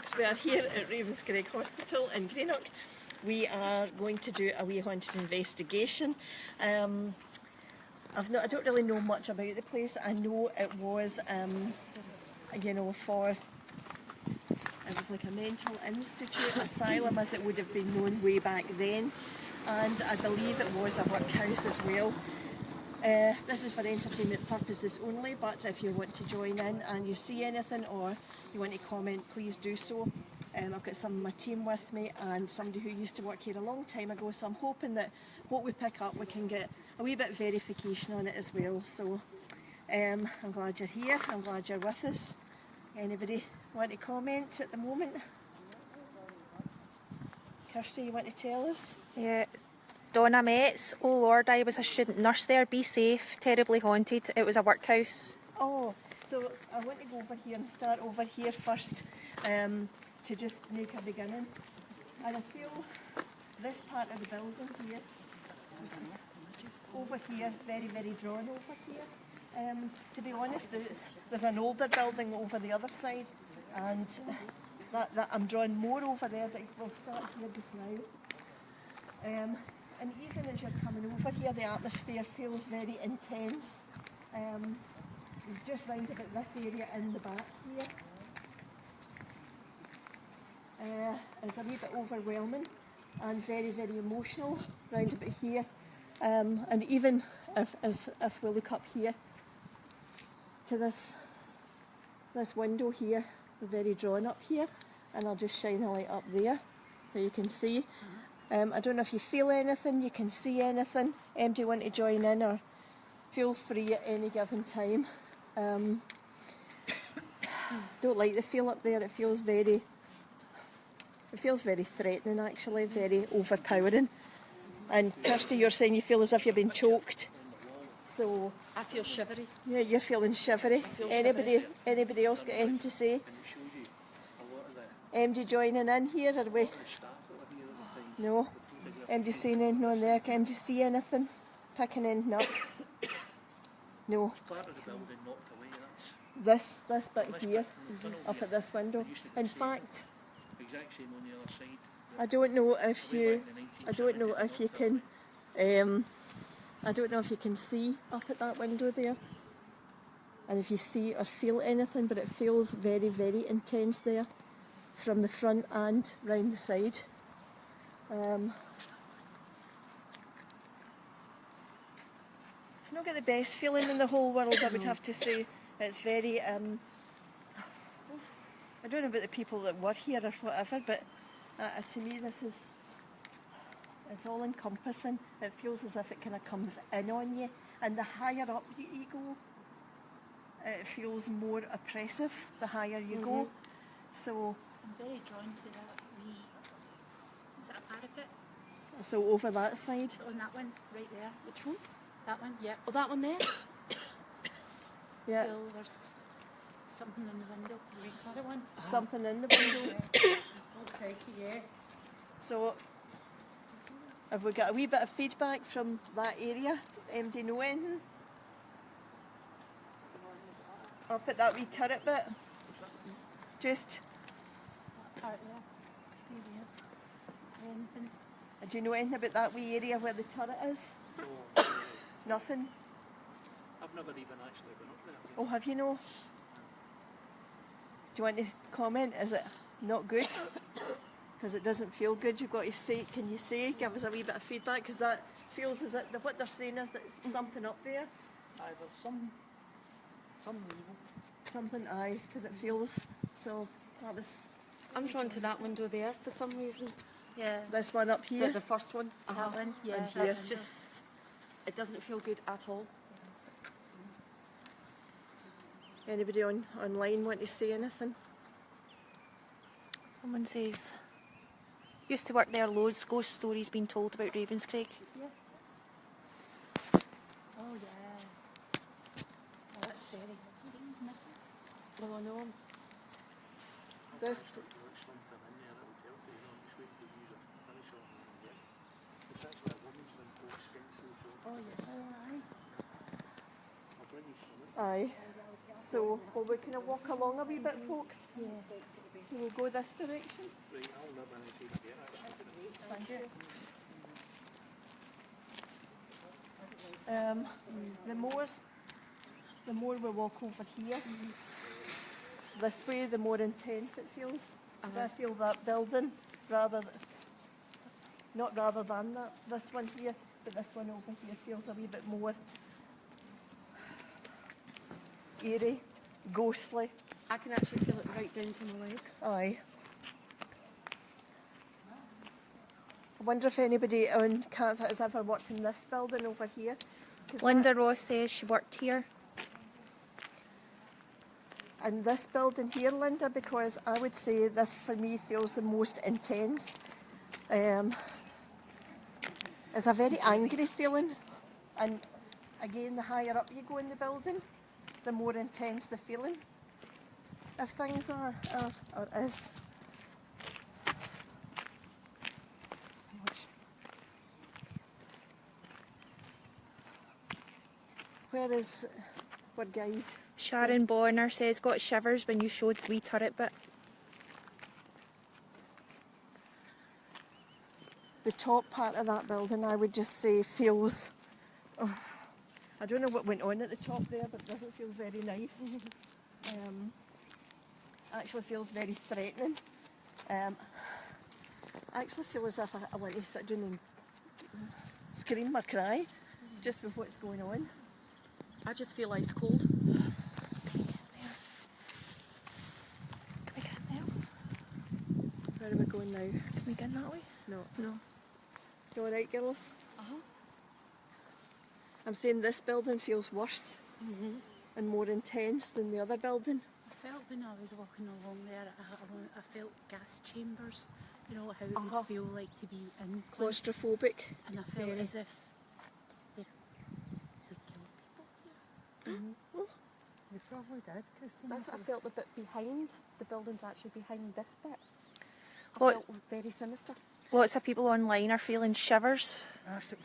folks, we are here at Ravenscraig Hospital in Greenock. We are going to do a wee haunted investigation. I don't really know much about the place. I know it was, it was like a mental institute, asylum as it would have been known way back then, and I believe it was a workhouse as well. This is for entertainment purposes only, but if you want to join in and you see anything or you want to comment, please do so. I've got some of my team with me and somebody who used to work here a long time ago, so I'm hoping that what we pick up we can get a wee bit of verification on it as well. So I'm glad you're here, I'm glad you're with us. Anybody want to comment at the moment? Kirsty, you want to tell us? Yeah. Donna Metz, oh Lord, I was a student nurse there, be safe, terribly haunted, it was a workhouse. Oh, so I want to go over here and start over here first to just make a beginning. And I feel this part of the building here, over here, very, very drawn over here. To be honest, there's an older building over the other side, and that I'm drawn more over there, but we'll start here just now. And even as you're coming over here, the atmosphere feels very intense. Just round about this area in the back here. It's a wee bit overwhelming and very, very emotional round about here. And even if we look up here to this window here, we're very drawn up here, and I'll just shine a light up there so you can see. I don't know if you feel anything, you can see anything. Do you want to join in, or feel free at any given time. Don't like the feel up there, it feels very threatening actually, very overpowering. And Kirsty, you're saying you feel as if you've been choked. So I feel shivery. Yeah, you're feeling shivery. Anybody else got anything to say? MD joining in here, are we? No. MD seeing anything on there? Can MD see anything? Picking anything up? No. Part of the building knocked away, This bit here, up at this window. In fact, exact same on the other side. I don't know if you can, I don't know if you can see up at that window there, and if you see or feel anything, but it feels very, very intense there, from the front and round the side. It's not got the best feeling in the whole world, I would have to say. It's very, I don't know about the people that work here or whatever, but to me it's all encompassing. It feels as if it kind of comes in on you, and the higher up you go, it feels more oppressive the higher you go. So I'm very drawn to that wee, is it a parapet? So over that side? On that one, right there. Which one? That one, yeah. Oh, that one there? Yeah. I feel there's something in the window. The other one. Something in the window. Okay, yeah. So, have we got a wee bit of feedback from that area? Do you know anything? Up at that wee turret bit? Just... Part there. Stay there. Anything? Do you know anything about that wee area where the turret is? No. Nothing? I've never even actually been up there. Oh, have you no? Do you want to comment? Is it not good? Because it doesn't feel good, you've got to say, can you say, give us a wee bit of feedback, because that feels as if what they're saying is that something up there. Aye, there's some evil. Something, aye, because it feels, so that was... I'm drawn to that window there for some reason. Yeah. This one up here. The first one. That one, yeah. And here. It's just, it doesn't feel good at all. Anybody online want to say anything? Someone says, used to work there loads, ghost stories being told about Ravenscraig. Yeah. Oh yeah. Oh, that's very Oh no. This... Oh yeah. Aye. So will we kind of walk along a wee bit, folks? Yeah. So we'll go this direction. Right, I'll nip in and see if I get it. Thank you. The more we walk over here, this way, the more intense it feels. I feel that building not rather than that, this one here, but this one over here feels a wee bit more eerie, ghostly. I can actually feel it right down to my legs. Aye. I wonder if anybody on Canada has ever worked in this building over here. 'Cause Linda Ross says she worked here. And this building here, Linda, because I would say this for me feels the most intense. It's a very angry feeling, and again, the higher up you go in the building, the more intense the feeling of things are or is. Where is our guide? Sharon Bonner says got shivers when you showed wee turret bit. The top part of that building, I would just say, feels. I don't know what went on at the top there, but it doesn't feel very nice. Actually feels very threatening. I actually feel as if I want to sit down and scream or cry just with what's going on. I just feel ice cold. Can we get in there? Where are we going now? Can we get in that way? No. No. You alright, girls? Uh-huh. I'm saying this building feels worse and more intense than the other building. I felt when I was walking along there, I felt gas chambers, you know, how it Uh-huh. would feel like to be in one. Claustrophobic. And I felt Very. as if they killed people here. You probably did, Christina. That's what I felt a bit behind. The building's actually behind this bit. I What- felt very sinister. Lots of people online are feeling shivers. That's what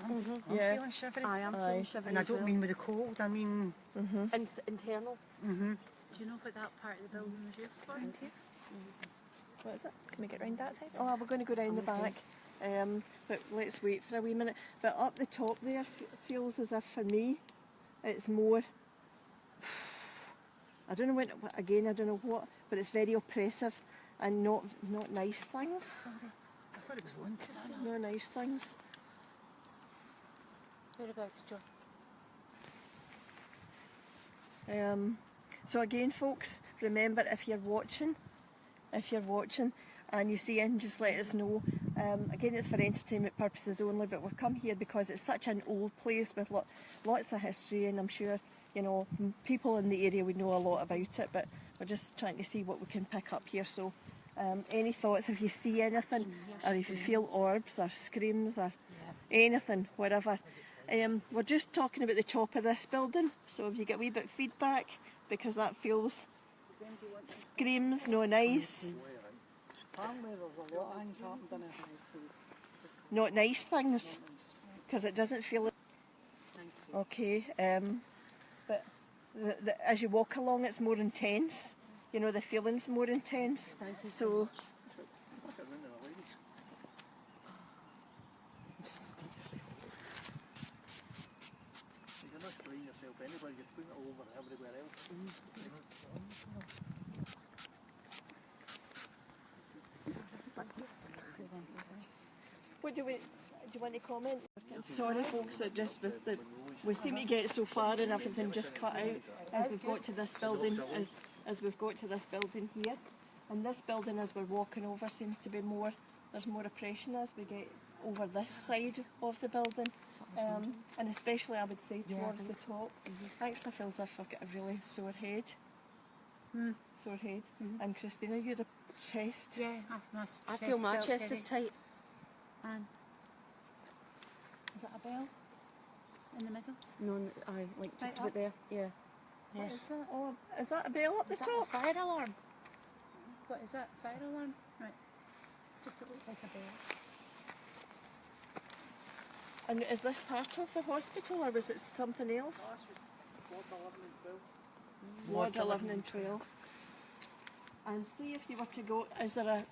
I'm Yeah. feeling shivery. I am Aye. feeling shivery And I as don't well. mean with the cold, I mean... Internal. Do you know what that part of the building was used for? What is it? Can we get round that side? Oh, we're going to go round the back. But let's wait for a wee minute. But up the top there feels as if for me it's more. I don't know what. Again, I don't know what, but it's very oppressive and not nice things. I thought it was lunch. No nice things. Whereabouts, John? So again, folks, remember if you're watching, and you see in, just let us know. Again, it's for entertainment purposes only, but we've come here because it's such an old place with lots of history, and I'm sure, you know, people in the area would know a lot about it, but we're just trying to see what we can pick up here. So any thoughts if you see anything, or if you feel orbs or screams or anything, whatever. We're just talking about the top of this building, so if you get a wee bit of feedback, because that feels screams, no nice. Apparently there's a lot of things happened in it. Not nice things, because it doesn't feel okay. But as you walk along, it's more intense. You know, the feeling's more intense. So You're not spraying yourself anywhere, you're putting it over everywhere else. what do you want to comment? Sorry, folks, that just with the we seem to get so far and everything just cut out as we've got to this building, as we've got to this building here. And this building, as we're walking over, seems to be more. There's more oppression as we get over this side of the building, and especially I would say towards the top. I actually feel as if I've got a really sore head. Sore head. And Christina, you're a chest. Yeah, I feel my felt chest very- is tight. And is that a bell in the middle? No, I like just Right about up. there. Yeah. What is that? Oh, is that a bell up the Is that top? a fire alarm? What is that? Fire alarm? Right. Just it looks like a bell. And is this part of the hospital or was it something else? Ward 11 and 12. And see if you were to go, is there an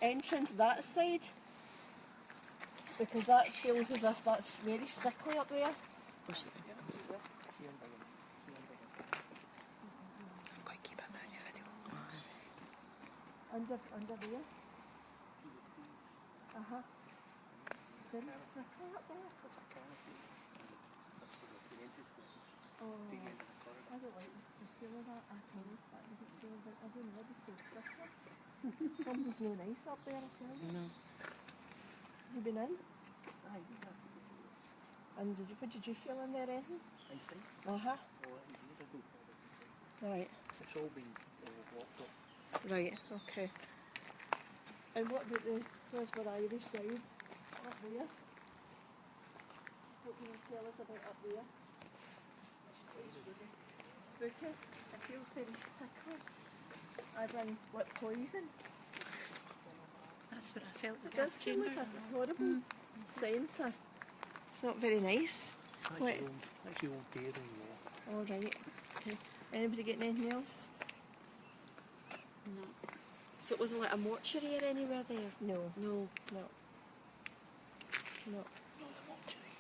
entrance that side? Because that feels as if that's very sickly up there. I'm going to keep it in your video. Under there. Very sickly up there. Oh, I don't like the feel of that at all. That doesn't feel good. I don't know, I just feel sickly. Something's no nice up there, I tell you. No. Have you been in? Aye, And what did you feel in there, Eddie? inside. Uh-huh. Oh, that was years ago. Right, It's all been blocked up. right, okay. And what about the Toys for Irish guides up there? What can you tell us about up there? Spooky. I feel very sickly. As in, like poison. That's what I felt. The It does gas feel chamber. like a horrible sensor. It's not very nice. Wait. That's the old dairy there. All right. Okay. Anybody getting anything else? No. So it wasn't like a mortuary or anywhere there? No. No. No. No. No, the mortuary's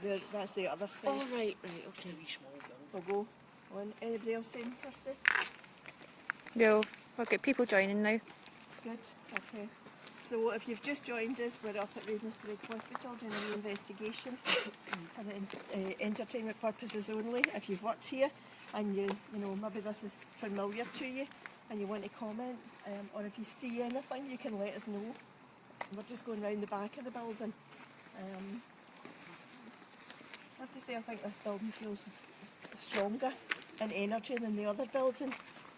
round the That's the other side. Oh, right, okay. wee small building. We'll go on. Anybody else saying Kirsty? No, I've got people joining now. Good. Okay. So if you've just joined us, we're up at Ravenscraig Hospital doing an investigation for entertainment purposes only. If you've worked here and you know maybe this is familiar to you and you want to comment, or if you see anything, you can let us know. We're just going round the back of the building. I have to say, I think this building feels stronger in energy than the other building,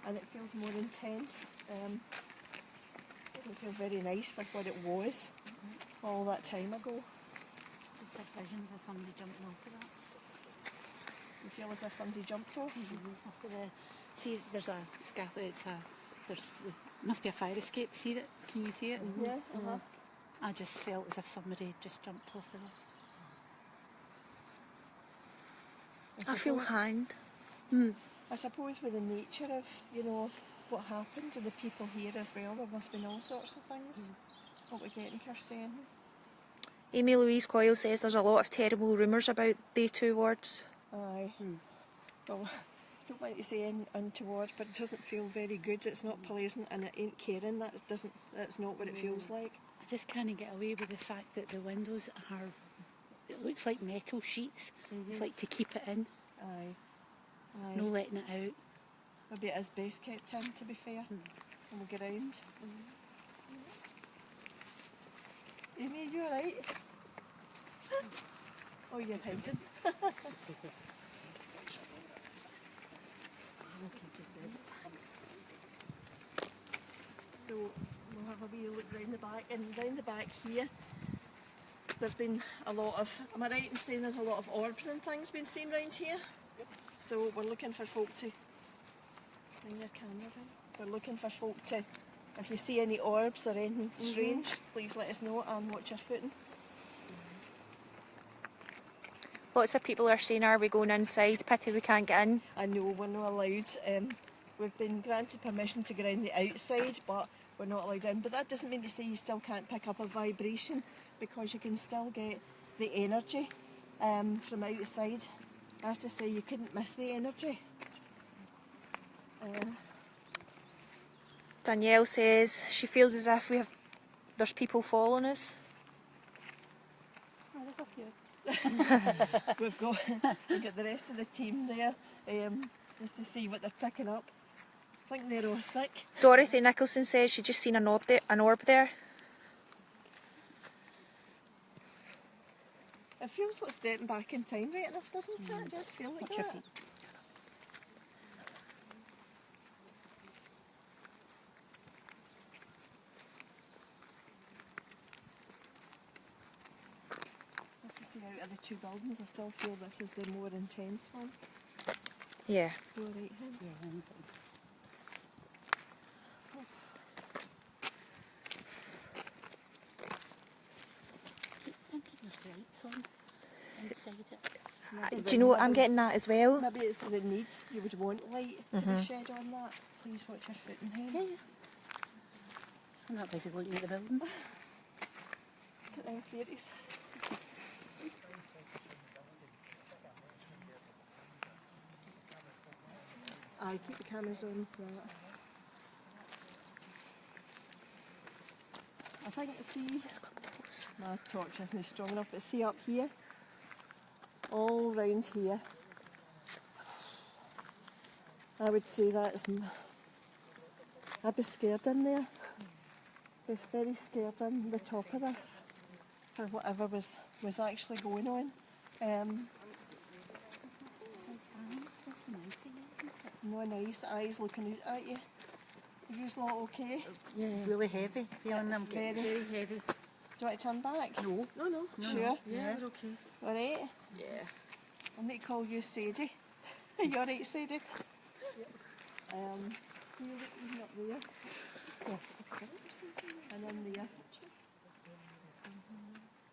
and it feels more intense. Doesn't feel very nice for what it was all that time ago. Just had visions of somebody jumping off of that. You feel as if somebody jumped off. Off of see, there's a scaffold. Must be a fire escape. See that? Can you see it? Yeah. Uh-huh. I just felt as if somebody had just jumped off of it. I feel hanged. I suppose with the nature of, what happened to the people here as well, there must have been all sorts of things. What we're getting, Kirsty? Amy Louise Coyle says there's a lot of terrible rumours about the two wards. Aye. Well, I don't want to say untoward, but it doesn't feel very good. It's not pleasant and it ain't caring. That's not what it feels like. I just can't get away with the fact that the windows are, it looks like metal sheets. It's like to keep it in, Aye. Aye. no letting it out. Maybe it is best kept in, to be fair. And we'll get round. Amy, you alright? Oh, you're hiding. So we'll have a wee look round the back, and round the back here there's been a lot of, am I right in saying there's a lot of orbs and things been seen round here? So we're looking for folk to, bring your camera in. We're looking for folk to, if you see any orbs or anything strange, please let us know and watch your footing. Lots of people are saying, are we going inside? Pity we can't get in. I know we're not allowed. We've been granted permission to go around the outside, but we're not allowed in. But that doesn't mean to say you still can't pick up a vibration, because you can still get the energy from outside. I have to say, you couldn't miss the energy. Danielle says she feels as if there's people following us. We've got the rest of the team there just to see what they're picking up. I think they're all sick. Dorothy Nicholson says she just seen an orb there. It feels like stepping back in time right enough, doesn't it? It does feel like Watch your that. feet. I have to say, out of the two buildings, I still feel this is the more intense one. Yeah. Go right hand. I keep thinking there's lights on inside it. the Do you know what? I'm maybe- getting that as well. Maybe it's the need. You would want light to be shed on that. Please watch your foot and hand. I'm not busy looking at the building. Look at them fairies. Aye, keep the cameras on for that. I think, see, my torch isn't strong enough, but see up here, all round here, I would say that's, I'd be scared in there. I was very scared in the top of this for whatever was actually going on. No nice eyes looking out at you. Are you lot okay? Yeah. Really heavy, feeling them getting Very. very heavy. Do you want to turn back? No. No. Sure? Yeah, we're okay. Alright? Yeah. I need to call you Sadie. You alright, Sadie? You looking up there? Yes. And in there.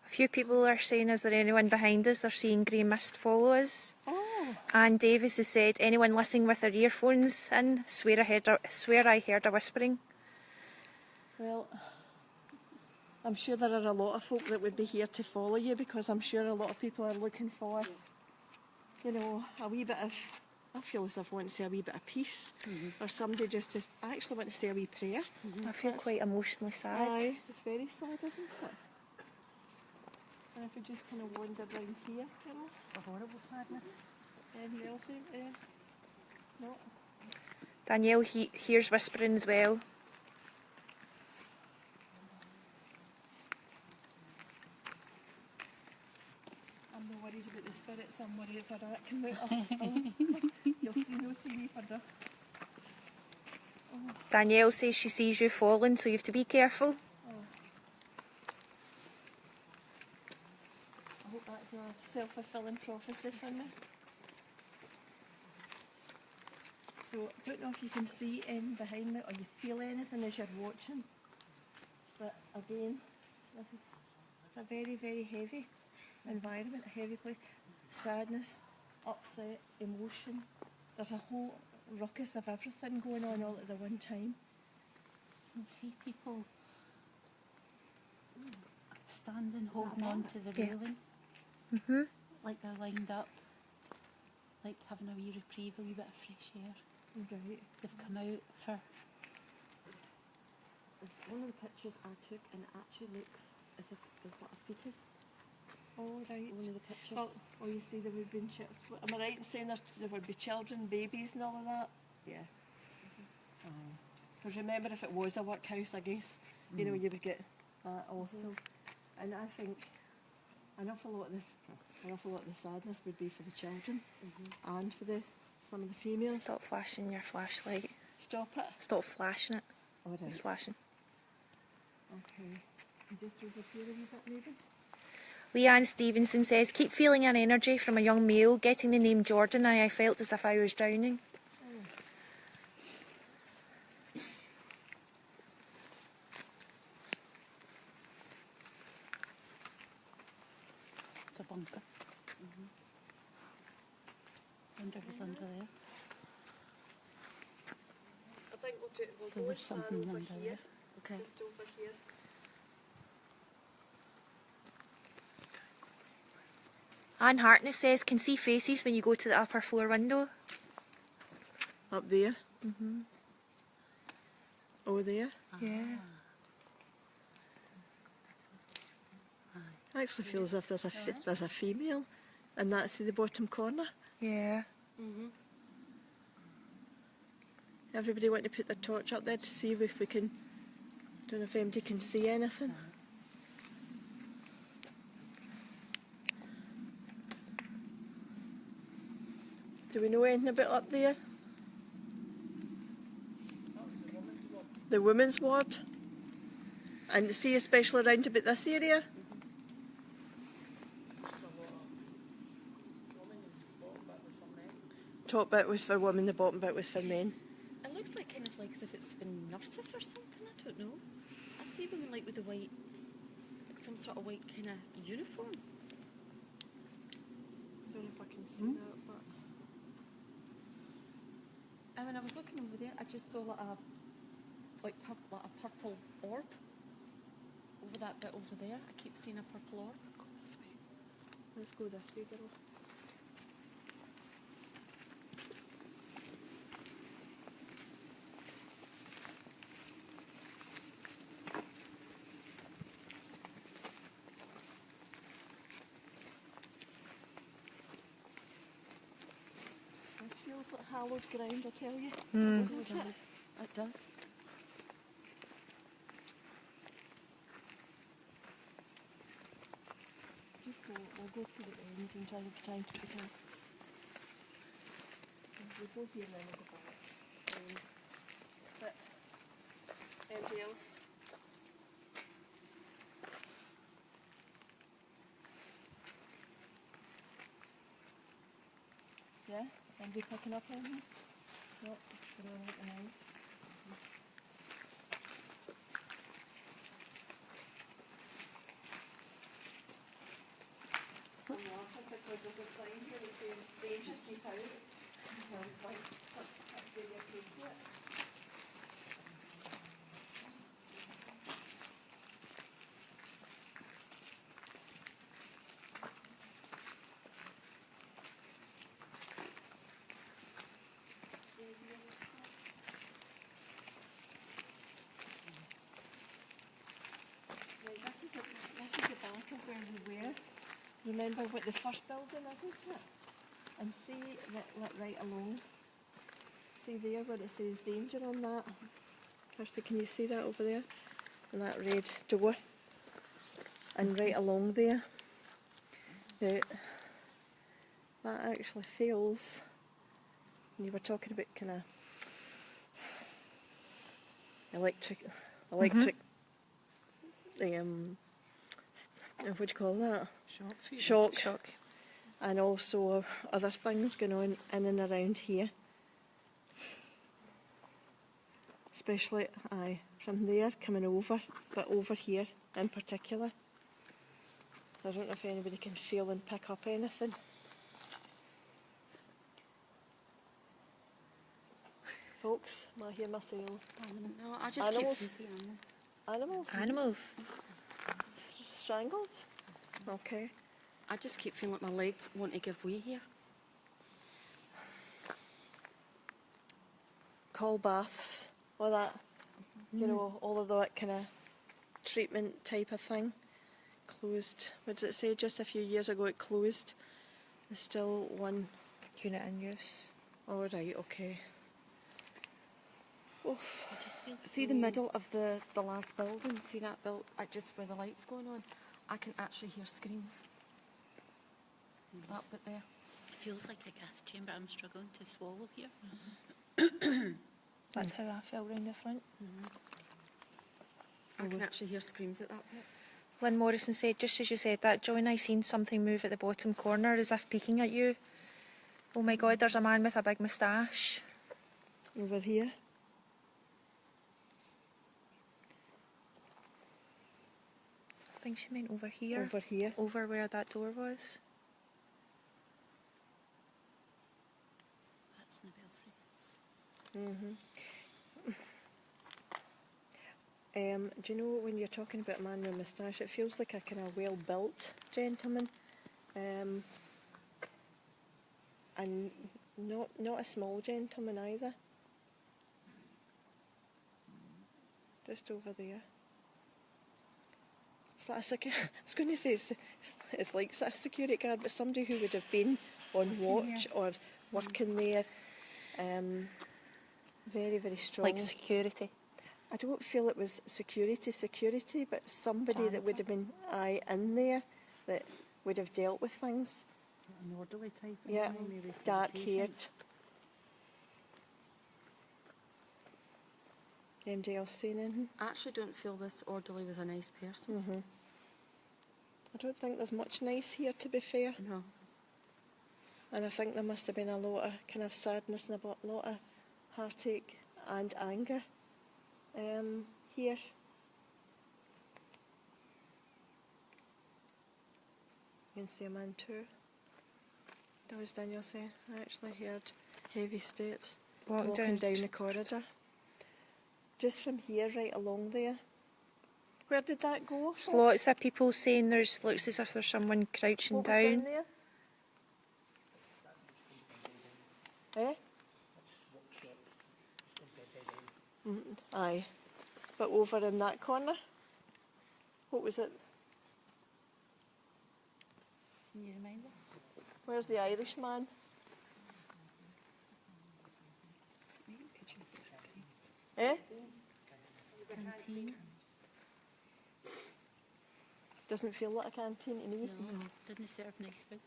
A few people are saying, is there anyone behind us? They're seeing grey mist follow us. Oh, And Davis has said, anyone listening with their earphones in, swear I heard a whispering. well, I'm sure there are a lot of folk that would be here to follow you because I'm sure a lot of people are looking for, you know, a wee bit of, I feel as if I want to say a wee bit of peace or somebody just to actually want to say a wee prayer. I feel quite emotionally sad. Aye, it's very sad, isn't it? And if we just kind of wander round here, Phyllis, It's a horrible sadness. anything else? No? Danielle hears whispering as well. I'm not worried about the spirits, I'm worried for that. Come out. You'll see me for this. Danielle says she sees you falling, so you have to be careful. I hope that's not a self-fulfilling prophecy for me. So, I don't know if you can see in behind me or you feel anything as you're watching. But again, it's a very, very heavy environment, a heavy place. Sadness, upset, emotion. There's a whole ruckus of everything going on all at the one time. You can see people standing, holding on to the Yeah. railing, like they're lined up, like having a wee reprieve, a wee bit of fresh air. Right. They've come out for. There's one of the pictures I took and it actually looks as if there's like a fetus. All right. One of the pictures. Oh, you see there would be am I right in saying there would be children, babies and all of that? Yeah. Because remember, if it was a workhouse, I guess, you know, you would get that also. And I think an awful lot of the sadness would be for the children and for some of the females. Stop flashing your flashlight. Stop it. Stop flashing it. All It's right. flashing. Okay. And just over here a wee bit maybe. Leanne Stevenson says, keep feeling an energy from a young male, getting the name Jordan, and I felt as if I was drowning. It's a bunker. Wonder who's under there. I think we'll So go there's stand something over under here. there. Just over here. Anne Hartness says, can see faces when you go to the upper floor window. Up there. Oh, there. Yeah. I actually feel as if there's a female, and that's in the bottom corner. Yeah. Everybody want to put their torch up there to see if we can. Don't know if anybody can see anything. Do we know anything about up there? The women's ward. And see, especially around about this area. Top bit was for women, the bottom bit was for men. It looks like kind of like as if it's been nurses or something, I don't know. I see women like with the white, like some sort of white kind of uniform. Don't know if I can see that, but when I was looking over there, I just saw like a purple orb over that bit over there. I keep seeing a purple orb. Go this way. Let's go this way, girl. This feels like hallowed ground, I tell you. Doesn't it? It does. Just we'll go to the end and try and keep it in. We'll go here and then we'll go back. But anybody else? Yeah? Anybody picking up anything? Nope. We're all looking out. Because there's a sign here that says danger, keep out. That's really appropriate. Right, this is the back of where we were. Remember what the first building is, isn't it? And see that right along. See there where it says danger on that? Kirsty, can you see that over there? And that red door. And right along there. Now, that actually feels, and you were talking about kind of electric, what do you call that? Shock. And also other things going on in and around here. Especially, from there coming over, but over here in particular. I don't know if anybody can feel and pick up anything. Folks, am I here myself? No, I just Animals? keep seeing animals. Animals? Strangled? Okay. I just keep feeling like my legs want to give way here. Cold baths, all that, you know, all of that kind of treatment type of thing. Closed, what does it say? Just a few years ago it closed. There's still one Unit in use. Oh, right, okay. Oof. See the middle of the last building? See that build? Just where the light's going on? I can actually hear screams. That bit there. It feels like a gas chamber. I'm struggling to swallow here. That's how I feel round the front. I can actually hear screams at that bit. Lynn Morrison said, just as you said that, Joan, I seen something move at the bottom corner as if peeking at you. Oh my God, there's a man with a big moustache. Over here. I think she meant over here. Over here. Over where that door was. That's in the belfry. Do you know when you're talking about a man with a moustache, it feels like a kind of well-built gentleman, and not a small gentleman either. Just over there. It's like I was going to say it's like a security guard, but somebody who would have been on watch or working there. Very, very strong. Like security. I don't feel it was security, but somebody that would have been in there that would have dealt with things. An orderly type. Yeah, maybe for dark the haired. patients. Anybody else saying anything? I actually don't feel this orderly was a nice person. I don't think there's much nice here, to be fair. No. And I think there must have been a lot of kind of sadness and a lot of heartache and anger here. You can see a man too. That was Daniel saying. I actually heard heavy steps Walking down the corridor. Just from here right along there. Where did that go? There's lots of people saying looks as if there's someone crouching What was down. down there? Eh? Aye. But over in that corner? What was it? Can you remind me? Where's the Irishman? Eh? Canteen? Doesn't feel like a canteen to me. No, didn't serve nice food.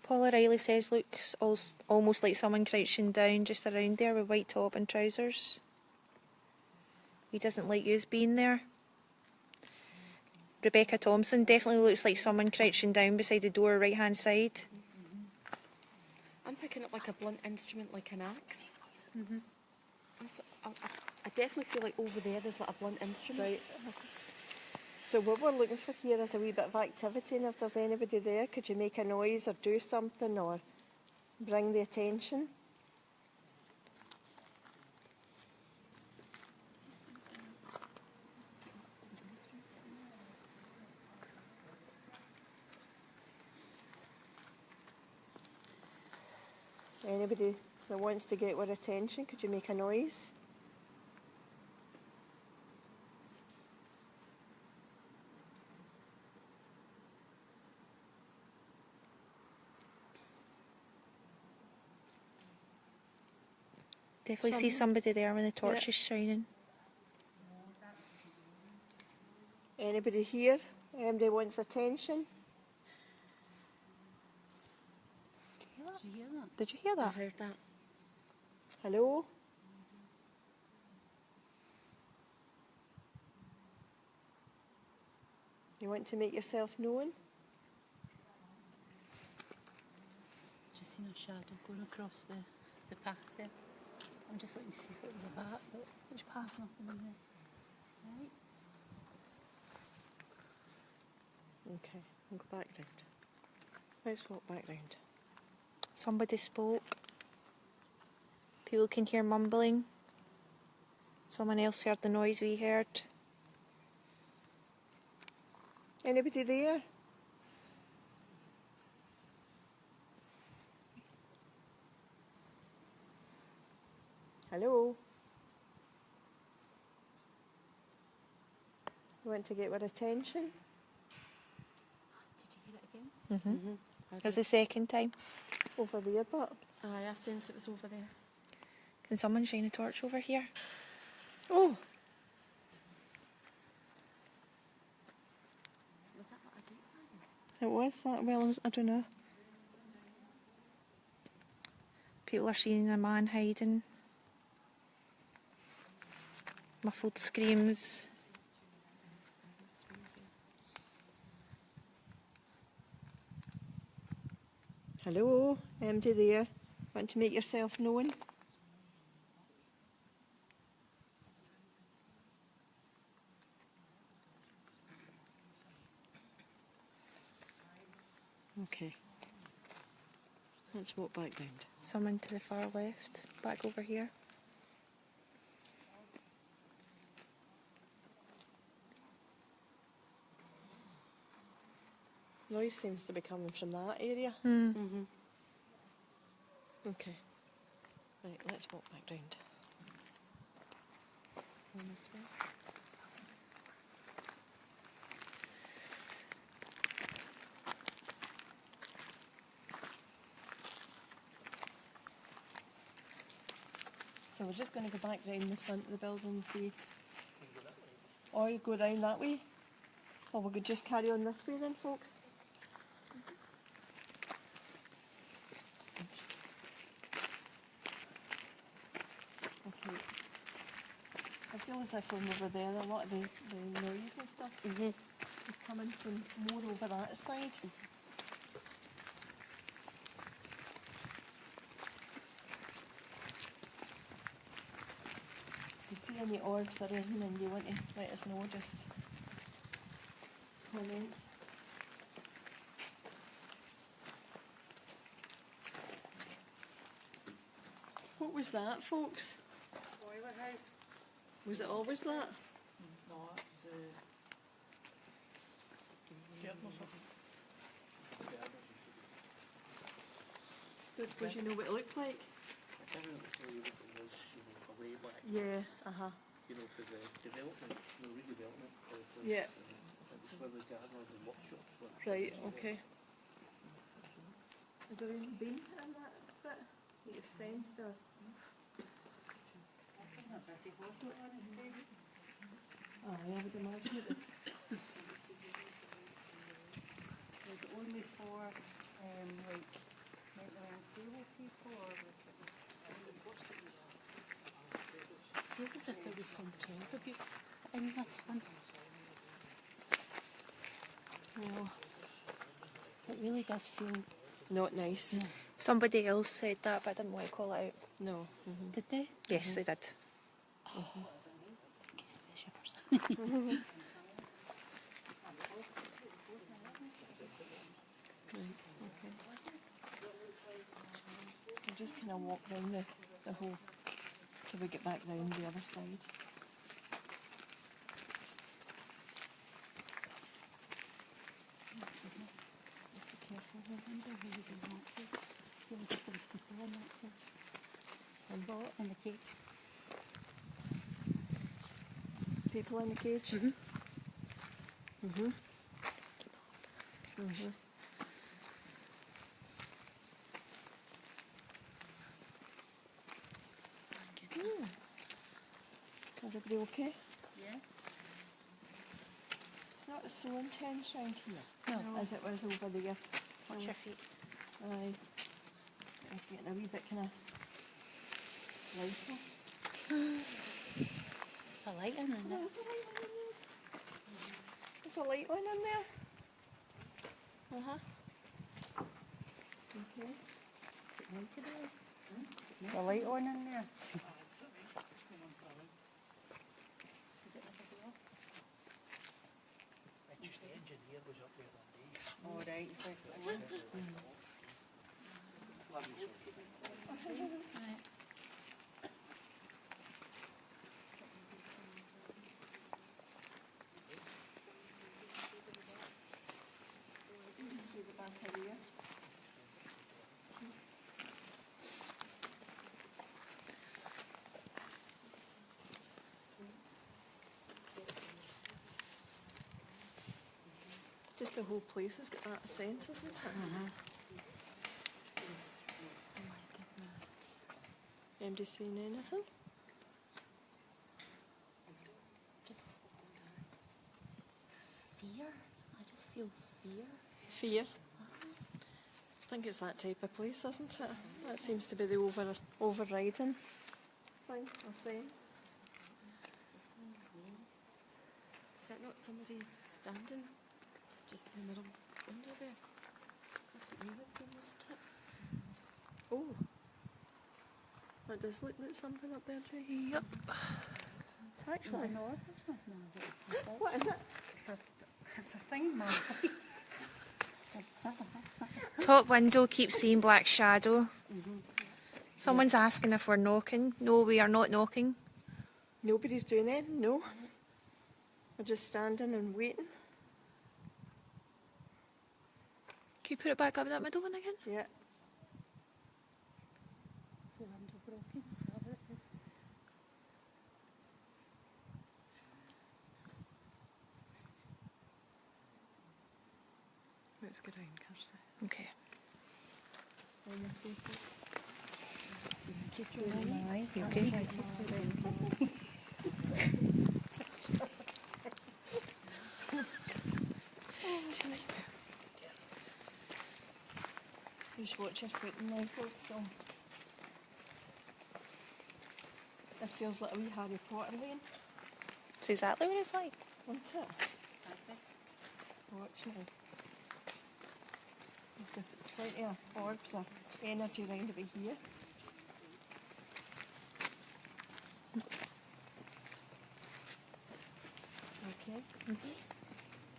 Paula Riley says looks almost like someone crouching down just around there with white top and trousers. He doesn't like yous being there. Rebecca Thompson definitely looks like someone crouching down beside the door right hand side. I'm picking up like a blunt instrument, like an axe. I definitely feel like over there's like a blunt instrument. Right. So what we're looking for here is a wee bit of activity, and if there's anybody there, could you make a noise or do something or bring the attention? Anybody that wants to get our attention, could you make a noise? Definitely see somebody there when the torch is shining. Anybody here? Anybody wants attention? Did you hear that? Did you hear I that? heard that. Hello? You want to make yourself known? Just seen a shadow going across the path there. I'm just looking to see if it was a bat, but which path? Nothing in there. Right. Okay, we'll go back round. Let's walk back round. Somebody spoke. People can hear mumbling. Someone else heard the noise we heard. Anybody there? Hello? You want to get our attention? Did you hear it again? That's the second time. Over there, but Aye, I sense it was over there. Can someone shine a torch over here? oh, Was that what I do? it was that. Well, I don't know. People are seeing a man hiding. Muffled screams. Hello, empty there. Want to make yourself known? Okay. Let's walk back round. Someone to the far left. Back over here. Noise seems to be coming from that area. Okay. Right, let's walk back round. On this way. So we're just going to go back round the front of the building and see. Or go round that way. Or we could just carry on this way then, folks. Okay. I feel as if from over there, a lot of the noise and stuff is coming from more over that side. If you see any orbs or anything and you want to let us know, just comment. What was that, folks? Boiler house. Was it always that? No, it's garden or something. Suppose you know what it looked like? I can't remember what it was, away back. Yeah, uh-huh. For the development, the redevelopment. Yeah. It was where the gardeners and workshops were. Right, okay. Has there any been in that bit? You've sensed or? That's in a busy hospital on its day. Oh, I would imagine it is. Was it only for like mentally unstable people, or was it? I feel as if there was some child abuse in this one. Well, It really does feel. not nice. No. Somebody else said that, but I didn't want to call it out. No. Did they? Yes, they did. Gives me the shivers. Right, okay. We'll just kind of walk round the whole, till we get back round the other side. Just be careful. I wonder who was in that cage. I feel like if there was people in that cage. And what? In the cage. People in the cage? Everybody okay? Yeah. It's not so intense round here. No. As it was over there. Watch your feet. Aye. I'm getting a wee bit kind of lighter. There's a light in there. There's a light one in there. Uh-huh. Okay. Is it lighted there? The light on in there. It's just the engineer was up there one day. All right, he's left it on. Right. See the back of here. Just the whole place has got that sense, isn't it? Anybody seeing anything? Just fear. I just feel fear. Fear. I think it's that type of place, isn't it? That seems to be the overriding thing or sense. Is that not somebody standing just in the middle window there? That's what you would think, isn't it? Oh, that does look like something up there, Jay. Yep. Actually, No, there's nothing on it. what is it? It's a thing, man. Top window keeps seeing black shadow. Someone's asking if we're knocking. No, we are not knocking. Nobody's doing anything, no. We're just standing and waiting. Can you put it back up that middle one again? Yeah. Is the window broken? Is that what it is? Let's go round, Kirsty. Okay. Aye. You okay? Just watch your foot now, folks. So it feels like a wee Harry Potter lane, It's exactly what it's like. won't it? Watch now. There's plenty of orbs of energy around about here. Okay.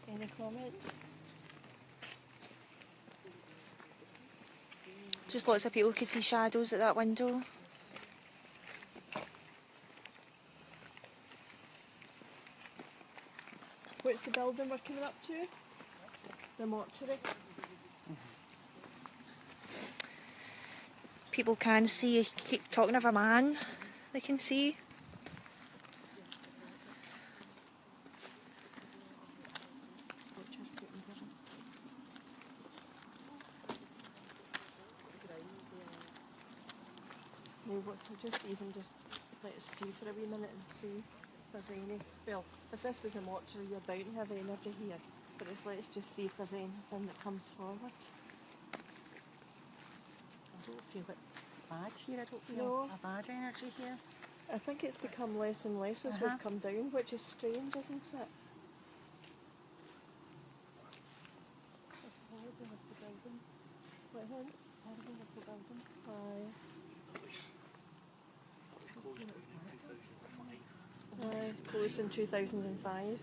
Any comments? Just lots of people could see shadows at that window. What's the building we're coming up to? The mortuary. People can see, keep talking of a man, they can see. No, we'll just let's see for a wee minute and see if there's any. Well, if this was a mortuary, you're bound to have energy here. But let's just see if there's anything that comes forward. I don't feel it's bad here. I don't feel No. a bad energy here. I think it's become less and less as we've come down, which is strange, isn't it? What happened? Aye. Aye, closed in 2005.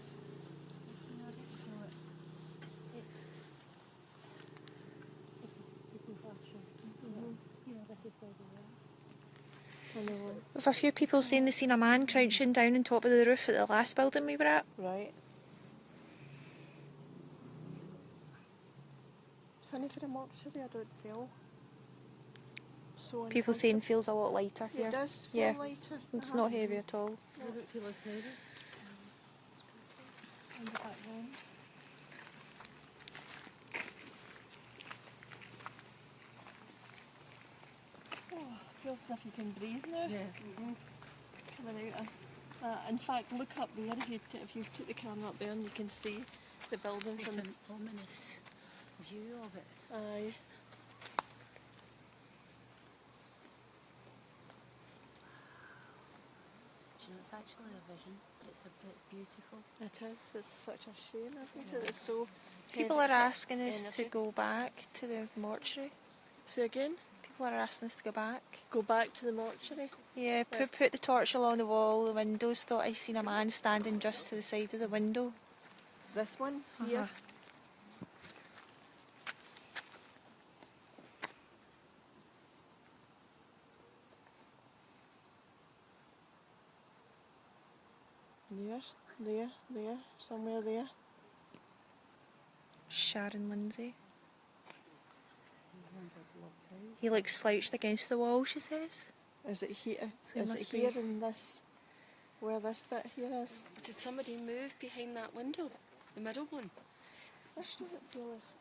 I know. With a few people saying they seen a man crouching down on top of the roof at the last building we were at. Right. Funny for a mortuary, I don't feel so People saying feels a lot lighter here. It does feel Yeah. lighter. It's not heavy at all. Doesn't feel as heavy. In the background. Oh, feels as if you can breathe now. Yeah. Coming out of, in fact, look up there. If you took the camera up there, and you can see the building It's from. an ominous view of it. Aye. Do you know, it's actually a vision. It's beautiful. It is. It's such a shame, isn't it? It's so. People heavy, are it's asking us to energy. go back to the mortuary. Say again. People are asking us to go back. Go back to the mortuary. Yeah, put the torch along the wall, the windows. Thought I seen a man standing just to the side of the window. This one here. Uh-huh. There, somewhere there. Sharon Lindsay. He looks slouched against the wall, she says. Is it here? So it Is it must be- here in this? Where this bit here is? Did somebody move behind that window? The middle one? This doesn't feel as.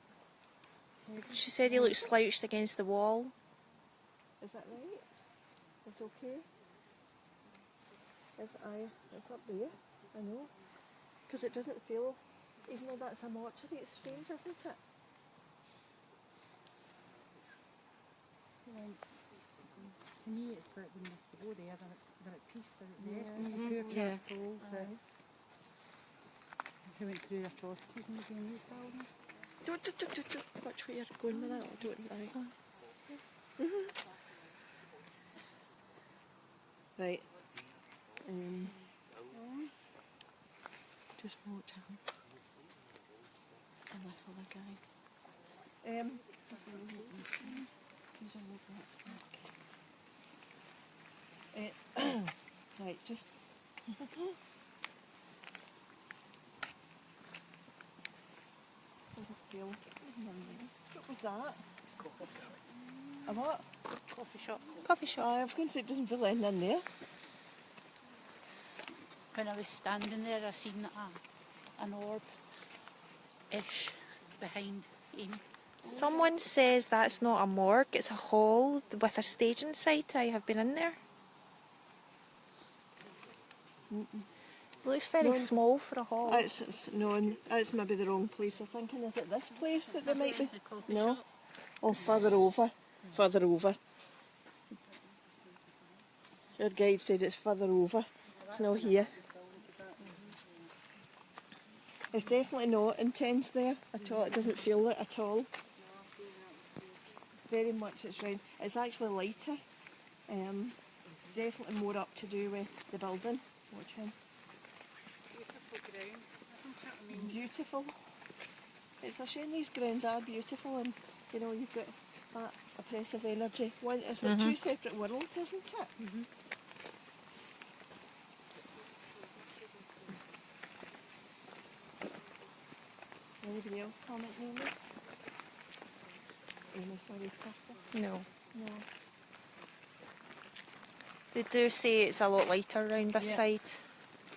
She said he looks slouched against the wall. Is that right? It's okay. It's up there. I know. Because it doesn't feel, even though that's a mortuary, it's strange, isn't it? To me, it's like when they go there, they're at peace, they're at rest. Yeah. It's the poor Yeah. trapped souls that who went through the atrocities in between these buildings. Don't. Watch where you're going with that. Don't. Right. Just watch him. And this other guy. These are looking at snack. Right, just. Doesn't feel. What was that? A what? Coffee shop. Coffee shop. I was going to say it doesn't feel anything in there. When I was standing there, I seen an orb-ish behind Amy. Someone says that's not a morgue, it's a hall with a stage inside. I have been in there. Looks very No. small for a hall. It's maybe the wrong place. I'm thinking, is it this place that they might be? The coffee No. shop. Oh, further over. Further over. Your guide said it's further over. It's not here. It's definitely not intense there at all. It doesn't feel it at all. Very much it's round. It's actually lighter. It's definitely more up to do with the building. Watch him. Beautiful grounds, isn't it? I mean, Beautiful. It's a shame these grounds are beautiful, and you know you've got that oppressive energy. It's like two separate worlds, isn't it? Anybody else comment, Amy? Amy, sorry, Kirsten. No. No. They do say it's a lot lighter around this Yeah. side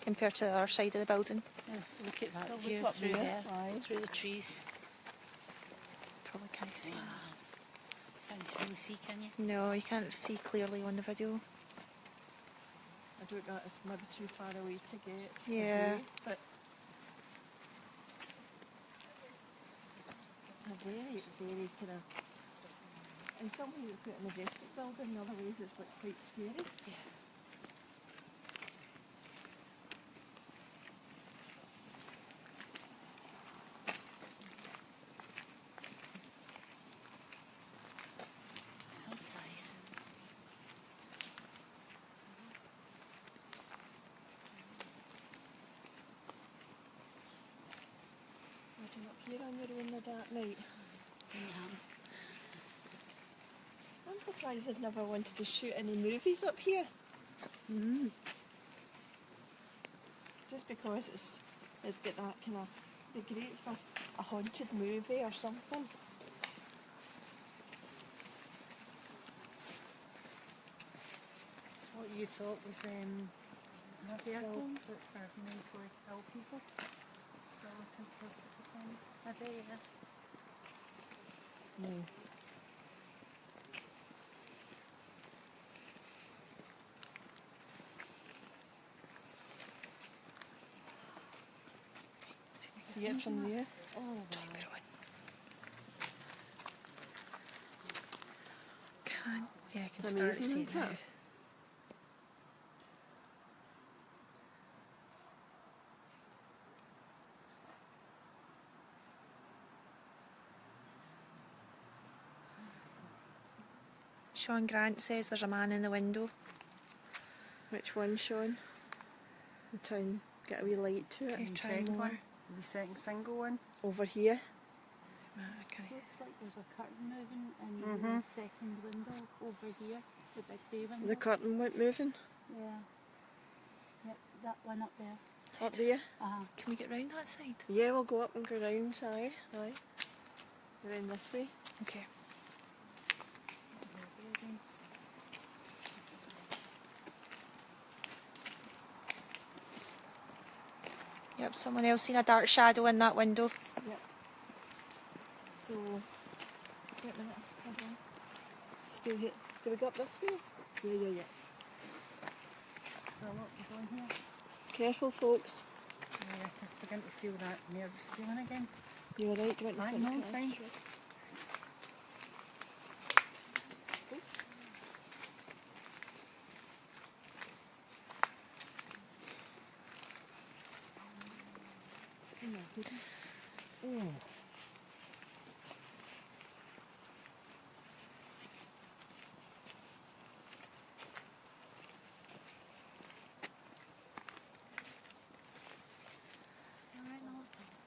compared to the other side of the building. So look at that They'll view look up through there. there, Aye. through the trees. Probably can't see. Can't you really see, can you? No, you can't see clearly on the video. I don't know, it's maybe too far away to get. Yeah. Away, but a very, very kind of. In some ways it's quite a majestic building, in other ways it's like quite scary. Yeah. Some size. Imagine up here on your own in the dark night. Yeah. I'm surprised they've never wanted to shoot any movies up here. Mm. Just because it's got that kind of, be great for a haunted movie or something. What you thought was not Care still home? but for mentally ill people. Still looking for hospital time. I bet, yeah. No. See it from there? Oh, wow. Yeah, I can It's start to amazing, see it isn't now. it? Sean Grant says there's a man in the window. Which one, Sean? I'll try and get a wee light to it. Okay, The try second more. one, the second single one. Over here. Right, okay. Looks like there's a curtain moving in Mhm. the second window over here, the big bay window. The curtain went moving. Yeah. Yep, that one up there. Up there. Can we get round that side? Yeah, we'll go up and go round, aye. Aye. Around this way. Okay. Yep, someone else seen a dark shadow in that window. Yep. So, wait a minute. Hold on. Still here. Do we go up this way? Yeah. So look, we're going here. Careful, folks. Yeah, I'm beginning to feel that nervous feeling again. You alright? Do you want to Aye, sit in the no, car? fine. Sure. Oh.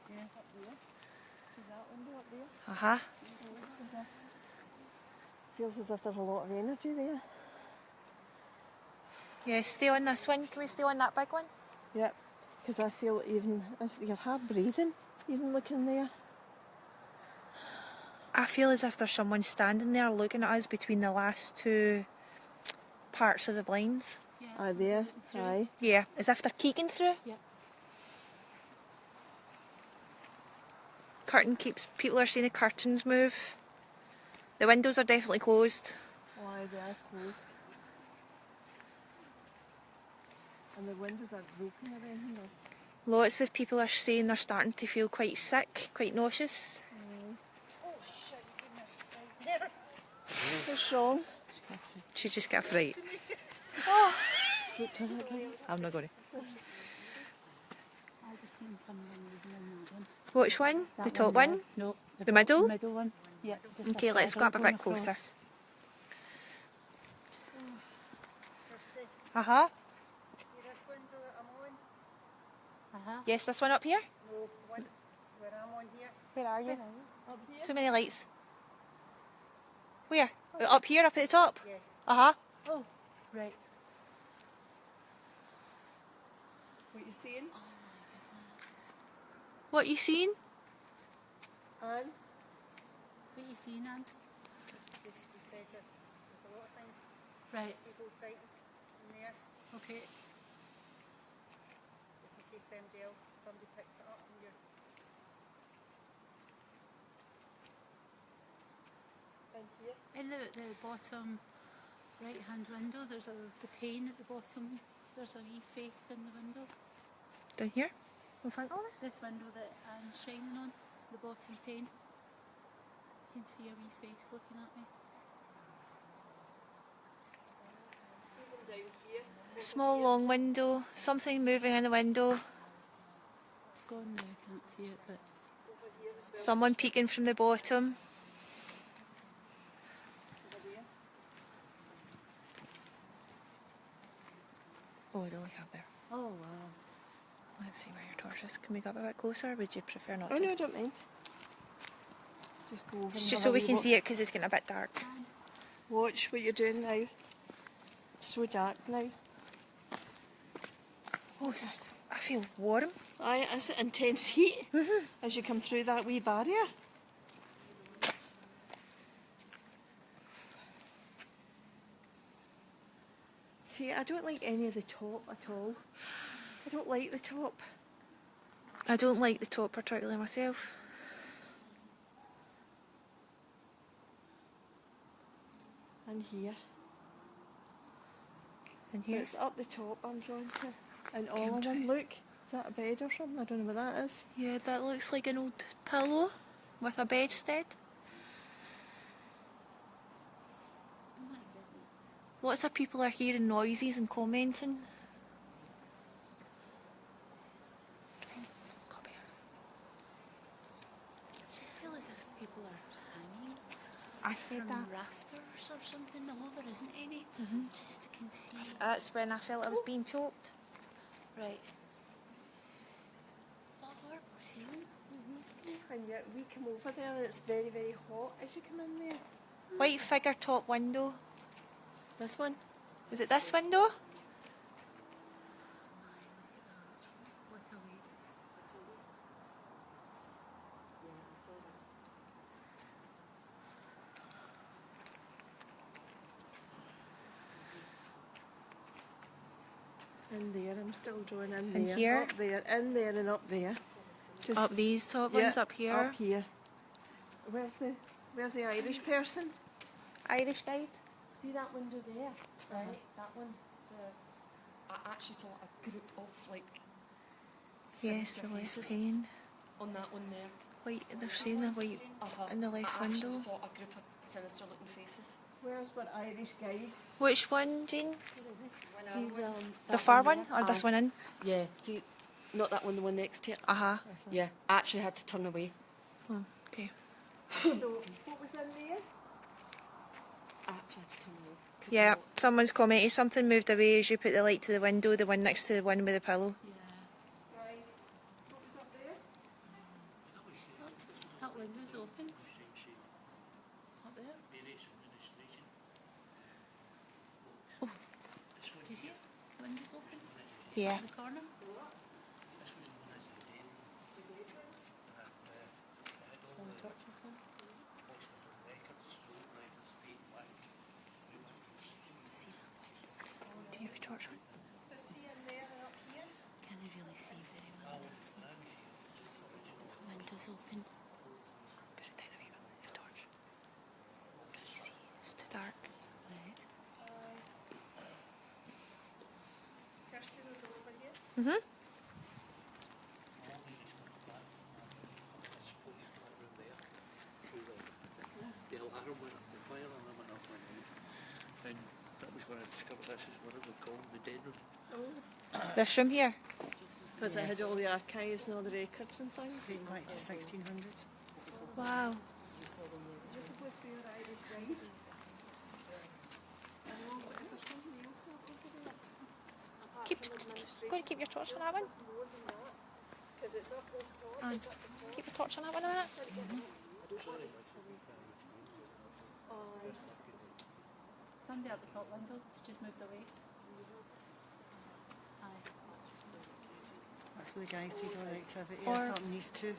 Yeah. Up there. See that window up there? Uh-huh. Feels as if there's a lot of energy there. Yeah, stay on this one. Can we stay on that big one? Yep. Because I feel even, it's your hard breathing, even looking there. I feel as if there's someone standing there looking at us between the last two parts of the blinds. Yeah, Aye, there. Aye. Yeah, as if they're keeking through. Yeah. Curtain keeps, people are seeing the curtains move. The windows are definitely closed. Oh, aye, they are closed. And the windows aren't broken or anything. Lots of people are saying they're starting to feel quite sick, quite nauseous. Oh shit, you couldn't have What's wrong? She just got fright. Look, turn it again. I'm not going to. I just seen someone moving in that one. Which one? That The top there. one? No. The middle? The middle one. Yeah. just Okay, let's go shadow up a going bit closer. across. Kirsty, Uh-huh. see this window that I'm on? Yes, this one up here? No, one where I'm on here. Where are you? Up here? Too many lights. Where? Up here, up at the top? Yes. Uh-huh. Oh, right. What you seeing? What you seen? Anne? What are you seeing, Anne? He said there's a lot of things, Right, people's sightings in there, okay. just in case somebody picks it up and you're... And here? In the bottom right-hand window, there's the pane at the bottom. There's a wee face in the window. Down here? In front of us? This window that Anne's shining on, the bottom pane. You can see a wee face looking at me. Even down here. Small long window, something moving in the window, It's gone now, I can't see it, but Over here as well. someone peeking from the bottom. Over there. Oh, I don't look up there. oh wow. Let's see where your torch is. Can we go up a bit closer, or would you prefer not Oh to? no, I don't mind. Just go over It's and just have so a we wee can look. see it because it's getting a bit dark. Watch what you're doing now. It's so dark now. Oh, I feel warm. Aye, it's intense heat as you come through that wee barrier. See, I don't like any of the top at all. I don't like the top. I don't like the top particularly myself. And here. And here. It's up the top I'm drawn to. And Okay, all I'm of them, trying- look. Is that a bed or something? I don't know what that is. Yeah, that looks like an old pillow with a bedstead. Oh my goodness. Lots of people are hearing noises and commenting. Copy. Do you feel as if people are hanging I said from that. rafters or something? No, there isn't any. Just I can see. That's when I felt I was being choked. Right. What horrible ceiling. And yet we come over there and it's very, very hot as you come in there. White figure top window. This one? Is it this window? What a weight. In there, I'm still drawing in And there. here? Up there, in there and up there. Just Up these top yeah, ones up here. Up here. Where's the Irish person? Irish guide. See that window there? Right, that one. I actually saw a group of like Yes, the sinister left faces pane. on that one there. White, they're saying the white in the left I actually window. saw a group of sinister looking faces. Where's what Irish guide? Which one, Jean? See The that far there? one or this Aye. one in? Yeah, see, not that one, the one next to it. Uh-huh. Yeah, I actually had to turn away. Oh, okay. So, what was in there? I actually had to turn away. Couldn't Yeah, walk. someone's commented something moved away as you put the light to the window, the one next to the one with the pillow. Yeah. Right. What was up there? That window's open. Up there. Do you see it? The window's open. Yeah. In the corner. So the torch is on. Do you have a torch on? Let's see in there and up here. Can you really see very well? That's what. The window's open. Put it down a wee bit, your torch. Can you see? It's too dark. Right. Kirsty was over here. Mm-hmm. The alarm went up, the fire alarm went up one night. And that was when I discovered this is what it was called, the dead room. This room here. Because it had all the archives and all the records and things. Dating back to 1600s. Wow. Is there supposed to be an Irish guide? I know, but is there something else over there? Apart Keep, from administration? go and keep your torch on that one. More than that. Because it's up the top, Anne, it's up the top. keep your torch on that one a minute. Somebody at the top window has just moved away. Aye. That's where the guys did all the activity Or- or something, these two.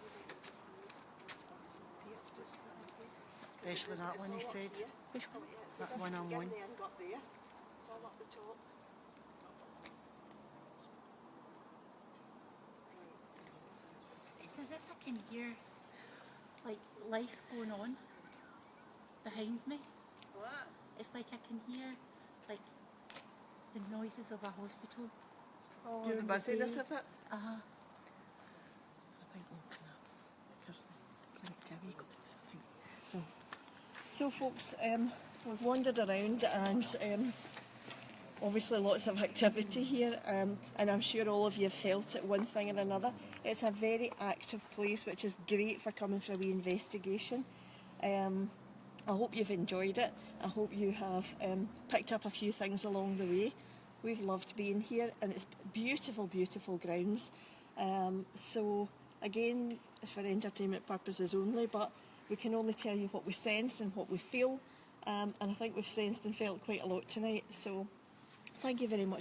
Especially that one he said. Which one? That one I'm on. And got there. It's all up the top. It's as if I can hear like life going on behind me. What? It's like I can hear like the noises of a hospital. Oh, During the the busyness day. of it. Uh-huh. So folks, we've wandered around and obviously lots of activity here, and I'm sure all of you have felt it one thing or another. It's a very active place, which is great for coming for a wee investigation. I hope you've enjoyed it. I hope you have picked up a few things along the way. We've loved being here, and it's beautiful, beautiful grounds. So again, it's for entertainment purposes only, but we can only tell you what we sense and what we feel, and I think we've sensed and felt quite a lot tonight. So thank you very much